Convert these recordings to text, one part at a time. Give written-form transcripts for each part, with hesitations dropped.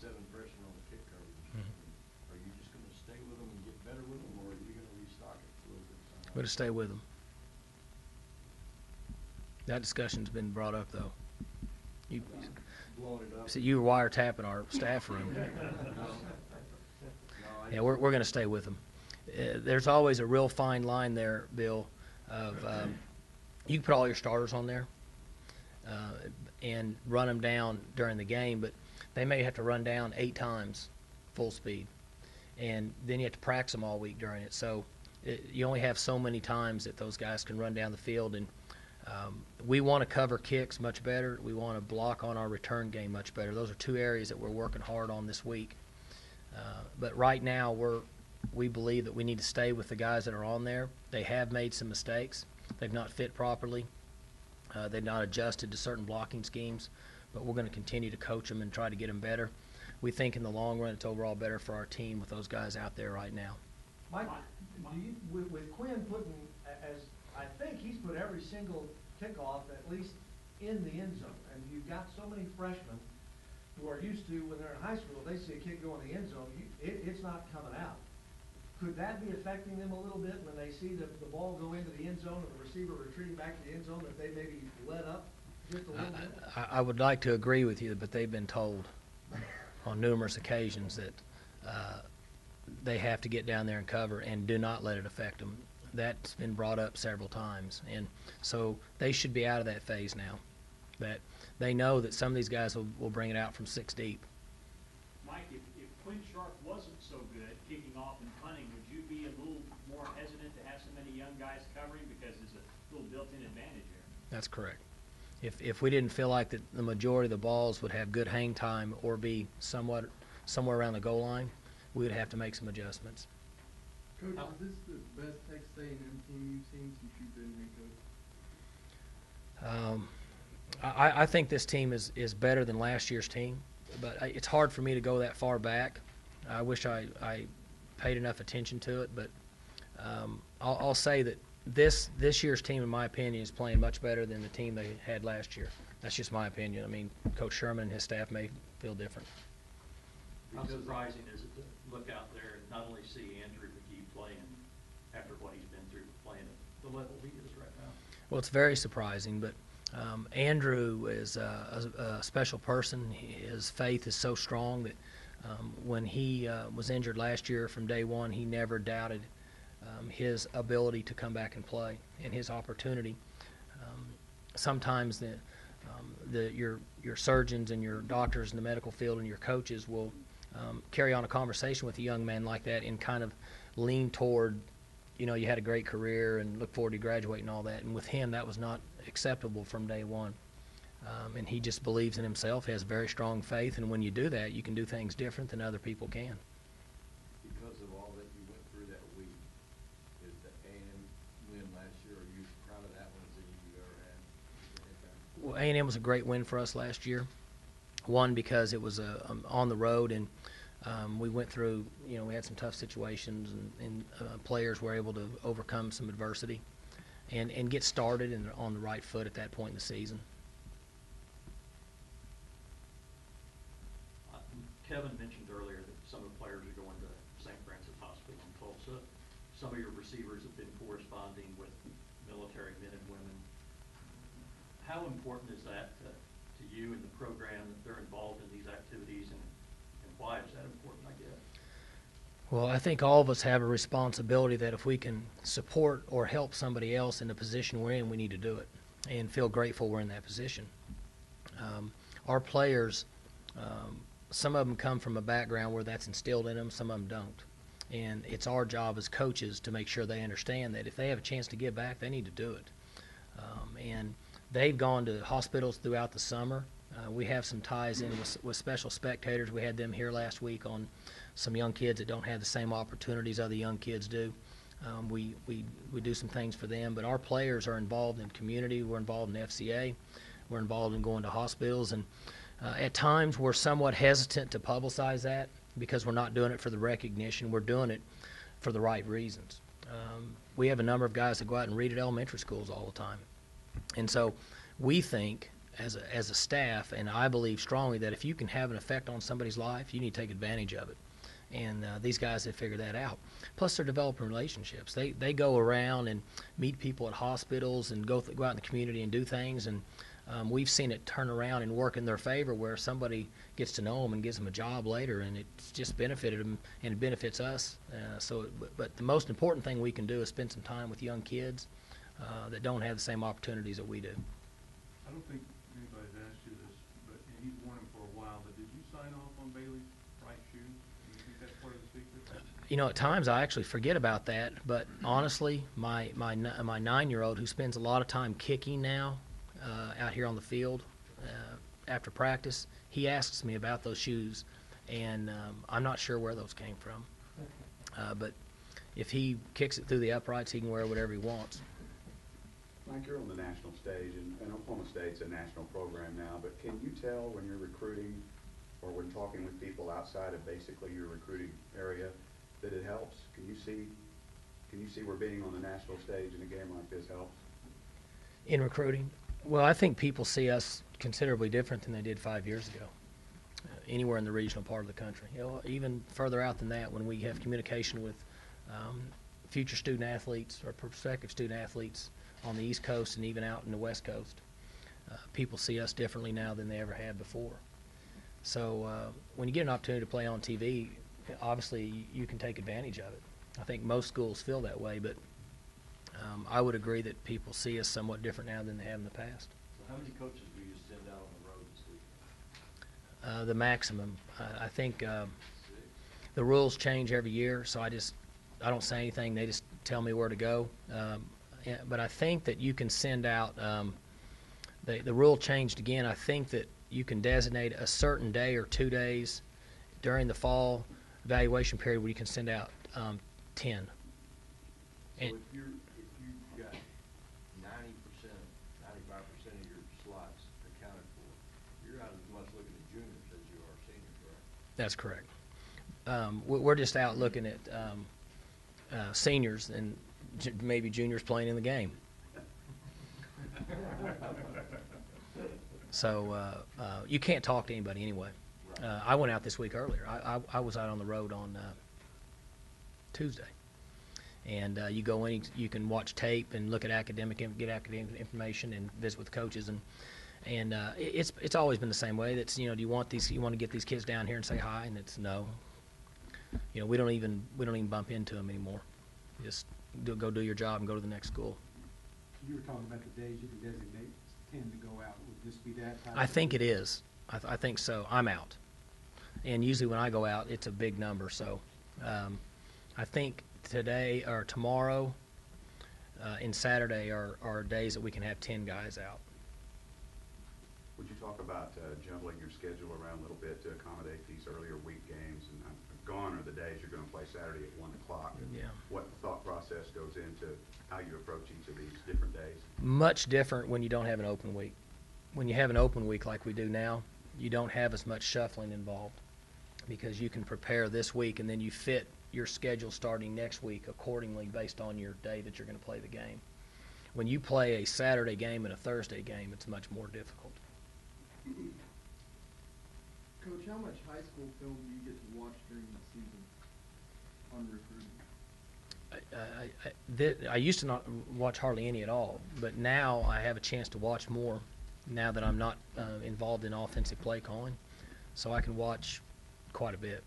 7 freshmen on the kick coverage. Are you just going to stay with them and get better with them, or are you going to restock it a little bit? I'm going to stay with them. That discussion's been brought up, though. Blowing it up. So you were wiretapping our staff room. Yeah, we're going to stay with them. There's always a real fine line there, Bill, of you can put all your starters on there and run them down during the game, but they may have to run down 8 times full speed, and then you have to practice them all week during it. So you only have so many times that those guys can run down the field, and we want to cover kicks much better. We want to block on our return game much better. Those are 2 areas that we're working hard on this week. But right now we believe that we need to stay with the guys that are on there. They have made some mistakes. They've not fit properly. They've not adjusted to certain blocking schemes. But we're going to continue to coach them and try to get them better. We think in the long run it's overall better for our team with those guys out there right now. Mike, with Quinn putting, as I think he's put every single kickoff at least in the end zone, and you've got so many freshmen who are used to, when they're in high school, they see a kick go in the end zone, it's not coming out. Could that be affecting them a little bit when they see the ball go into the end zone and the receiver retreating back to the end zone, that they maybe let up just a little bit? I would like to agree with you, but they've been told on numerous occasions that they have to get down there and cover and do not let it affect them. That's been brought up several times, and so they should be out of that phase now. That they know that some of these guys will bring it out from 6 deep. Mike, if Quinn Sharp wasn't so good at kicking off and punting, would you be a little more hesitant to have so many young guys covering, because there's a little built-in advantage here? That's correct. If we didn't feel like that the majority of the balls would have good hang time or be somewhere around the goal line, we would have to make some adjustments. Coach, is this the best Texas A&M team you've seen since you've been head coach? I think this team is better than last year's team, but it's hard for me to go that far back. I wish I paid enough attention to it, but I'll say that this year's team, in my opinion, is playing much better than the team they had last year. That's just my opinion. I mean, Coach Sherman and his staff may feel different. How surprising is it to look out there and not only see Andrew McGee playing after what he's been through, playing at the level he is right now? Well, it's very surprising, but Andrew is a special person. His faith is so strong that when he was injured last year, from day one, he never doubted his ability to come back and play and his opportunity. Sometimes your surgeons and your doctors in the medical field and your coaches will carry on a conversation with a young man like that and kind of lean toward, you know, you had a great career and look forward to graduating and all that. And with him, that was not acceptable from day one. And he just believes in himself, has very strong faith, and when you do that, you can do things different than other people can. Because of all that you went through that week, is the A&M win last year, are you proud of that one as any you've ever had? Well, A&M was a great win for us last year. One, because it was on the road, and we went through, you know, we had some tough situations, and players were able to overcome some adversity and get started and on the right foot at that point in the season. Kevin mentioned earlier that some of the players are going to St. Francis Hospital in Tulsa. Some of your receivers have been corresponding with military men and women. How important is that to you and the program that they're involved in these activities, and why is that important, I guess? Well, I think all of us have a responsibility that if we can support or help somebody else in the position we're in, we need to do it and feel grateful we're in that position. Our players, some of them come from a background where that's instilled in them, some of them don't. And it's our job as coaches to make sure they understand that if they have a chance to give back, they need to do it. And they've gone to hospitals throughout the summer. We have some ties in with special spectators. We had them here last week on some young kids that don't have the same opportunities other young kids do. We do some things for them, but our players are involved in community. We're involved in FCA. We're involved in going to hospitals, and at times we're somewhat hesitant to publicize that because we're not doing it for the recognition. We're doing it for the right reasons. We have a number of guys that go out and read at elementary schools all the time. And so we think as a staff, and I believe strongly that if you can have an effect on somebody's life, you need to take advantage of it. And these guys have figured that out. Plus, they're developing relationships. They go around and meet people at hospitals and go out in the community and do things. And we've seen it turn around and work in their favor, where somebody gets to know them and gives them a job later, and it's just benefited them and it benefits us. But the most important thing we can do is spend some time with young kids that don't have the same opportunities that we do. I don't think anybody's asked you this, but and he's worn him for a while, but did you sign off on Bailey's right shoe? Do you think that's part of the secret? You know, at times I actually forget about that, but honestly, my 9-year-old, who spends a lot of time kicking now out here on the field after practice, he asks me about those shoes, and I'm not sure where those came from. But if he kicks it through the uprights, he can wear whatever he wants. Mike, you're on the national stage, and Oklahoma State's a national program now, but can you tell when you're recruiting or when talking with people outside of basically your recruiting area that it helps? Can you see where being on the national stage in a game like this helps? In recruiting? Well, I think people see us considerably different than they did 5 years ago, anywhere in the regional part of the country. You know, even further out than that, when we have communication with future student athletes or prospective student athletes on the East Coast and even out in the West Coast, people see us differently now than they ever had before. So when you get an opportunity to play on TV, obviously you can take advantage of it. I think most schools feel that way, but I would agree that people see us somewhat different now than they have in the past. So how many coaches do you send out on the road this week? The maximum. I think 6? the rules change every year, so I don't say anything. They just tell me where to go. But I think that you can send out, the rule changed again. I think that you can designate a certain day or 2 days during the fall evaluation period where you can send out 10. So if you've got 90%, 95% of your slots accounted for, you're not as much looking at juniors as you are seniors, right? That's correct. We're just out looking at seniors and maybe juniors playing in the game. So you can't talk to anybody anyway. I went out this week earlier. I was out on the road on Tuesday. And you go in, you can watch tape and look at get academic information and visit with coaches, and it's always been the same way. That's, you know, do you want to get these kids down here and say hi? And it's no. You know, we don't even bump into them anymore. Just go do your job and go to the next school. You were talking about the days you can designate 10 to go out. Would this be that type? I think it is. I think so. I'm out, and usually when I go out, it's a big number. So I think today or tomorrow and Saturday are days that we can have 10 guys out. Would you talk about jumbling your schedule around a little bit to accommodate these earlier week games? And gone are the days you're going to play Saturday at 1 o'clock. Yeah. What thought process goes into how you approach each of these different days? Much different when you don't have an open week. When you have an open week like we do now, you don't have as much shuffling involved because you can prepare this week and then you fit your schedule starting next week accordingly based on your day that you're going to play the game. When you play a Saturday game and a Thursday game, it's much more difficult. Coach, how much high school film do you get to watch during the season on recruiting? I used to not watch hardly any at all, but now I have a chance to watch more now that I'm not involved in offensive play calling, so I can watch quite a bit.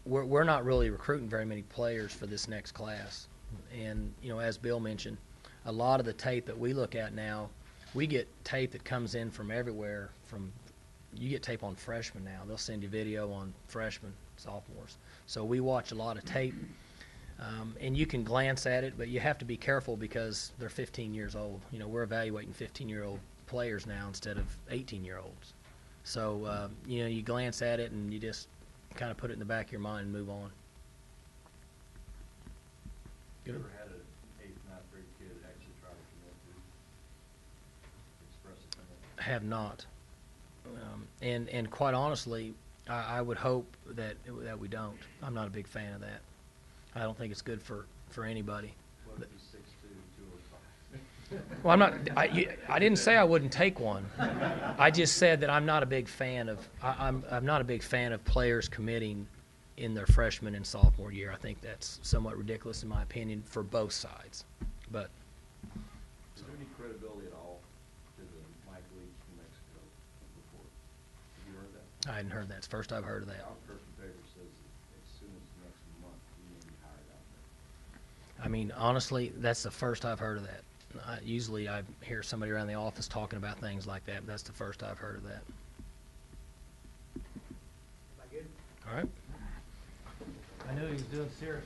We're not really recruiting very many players for this next class, and you know, as Bill mentioned, a lot of the tape that we look at now, we get tape that comes in from everywhere. You get tape on freshmen now. They'll send you video on freshmen, sophomores. So we watch a lot of tape, and you can glance at it, but you have to be careful because they're 15 years old. You know, we're evaluating 15-year-old players now instead of 18-year-olds. So you know, you glance at it and you just kind of put it in the back of your mind and move on. You ever had an 8th, 9th grade kid actually try to commit to express it? Have not. And quite honestly, I would hope that we don't. I'm not a big fan of that. I don't think it's good for anybody. What if he's 6'2", 205? Well, I didn't say I wouldn't take one. I just said that I'm not a big fan of, I'm not a big fan of players committing in their freshman and sophomore year. I think that's somewhat ridiculous in my opinion for both sides. But Is there any credibility at all to the Mike Leach from Mexico report? Have you heard that? I hadn't heard that. It's the first I've heard of that. Our first paper says that as soon as next month, he may be hired out there. I mean, honestly, that's the first I've heard of that. Usually I hear somebody around the office talking about things like that, but that's the first I've heard of that. Am I good? All right. I knew he was doing serious.